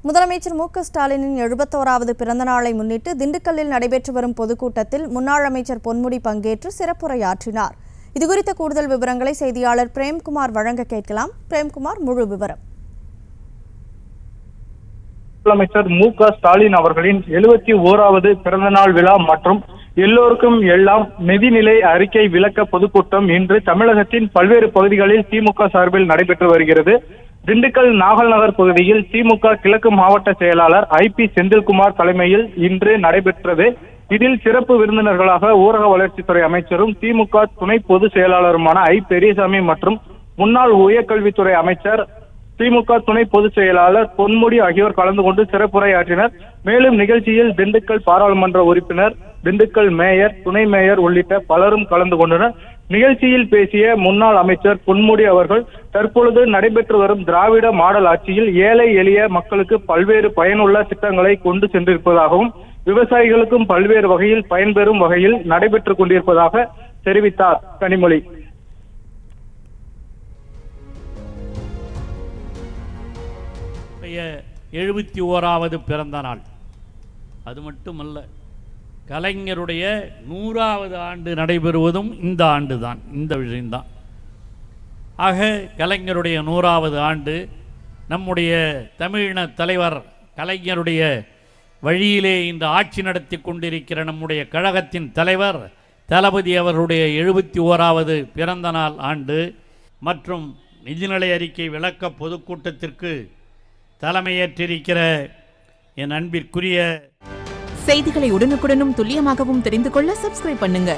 முதலமைச்சர் மு.க.ஸ்டாலினின் 71வது பிறந்த நாளை முன்னிட்டு திண்டுக்கல்லில் நடைபெற்று வரும் பொதுக்கூட்டத்தில் முன்னாள் அமைச்சர் பொன்முடி பங்கேற்று சிறப்புரையாற்றினார். இதுகுறித்த கூடுதல் விவரங்களை செய்தியாளர் பிரேம்குமார் வழங்க கேட்கலாம். பிரேம்குமார், முழு விவரம். முதலமைச்சர் மு.க.ஸ்டாலின் அவர்களின் 71வது பிறந்தநாள் விழா மற்றும் எல்லோருக்கும் எல்லாம் நிதிநிலை அறிக்கை விளக்க பொதுக்கூட்டம் இன்று தமிழகத்தின் பல்வேறு பகுதிகளில் திமுக சார்பில் நடைபெற்று வருகிறது. திண்டுக்கல் நாகல் நகர் பகுதியில் திமுக கிழக்கு மாவட்ட செயலாளர் ஐ.பி. செந்தில்குமார் தலைமையில் இன்று நடைபெற்றது. இதில் சிறப்பு விருந்தினர்களாக ஊரக வளர்ச்சித்துறை அமைச்சரும் திமுக துணை பொதுச் செயலாளருமான ஐ. பெரியசாமி மற்றும் முன்னாள் உயர்கல்வித்துறை அமைச்சர் திமுக துணை பொதுச் செயலாளர் பொன்முடி ஆகியோர் கலந்து கொண்டு சிறப்புரையாற்றினர். மேலும் நிகழ்ச்சியில் திண்டுக்கல் பாராளுமன்ற உறுப்பினர், திண்டுக்கல் மேயர், துணை மேயர் உள்ளிட்ட பலரும் கலந்து கொண்டனர். நிகழ்ச்சியில் பேசிய முன்னாள் அமைச்சர் பொன்முடி அவர்கள், தற்பொழுது நடைபெற்று வரும் திராவிட மாடல் ஆட்சியில் ஏழை எளிய மக்களுக்கு பல்வேறு பயனுள்ள திட்டங்களை கொண்டு சென்றிருப்பதாகவும் விவசாயிகளுக்கும் பல்வேறு வகையில் பயன்பெறும் வகையில் நடைபெற்றுக் கொண்டிருப்பதாக தெரிவித்தார். கனிமொழி. என்னுடைய 71வது பிறந்த நாள். அது மட்டுமல்ல, கலைஞருடைய 100வது ஆண்டு நடைபெறுவதும் இந்த ஆண்டு தான், இந்த விஷயம்தான். ஆக கலைஞருடைய 100வது ஆண்டு, நம்முடைய தமிழின தலைவர் கலைஞருடைய வழியிலே இந்த ஆட்சி நடத்தி கொண்டிருக்கிற நம்முடைய கழகத்தின் தலைவர் தளபதி அவர்களுடைய 71வது பிறந்த நாள் ஆண்டு மற்றும் நிதிநிலை அறிக்கை விளக்க பொதுக்கூட்டத்திற்கு தலைமையேற்றிருக்கிற என் அன்பிற்குரிய செய்திகளை உடனுக்குடனும் துல்லியமாகவும் தெரிந்து கொள்ள சப்ஸ்கிரைப் பண்ணுங்க.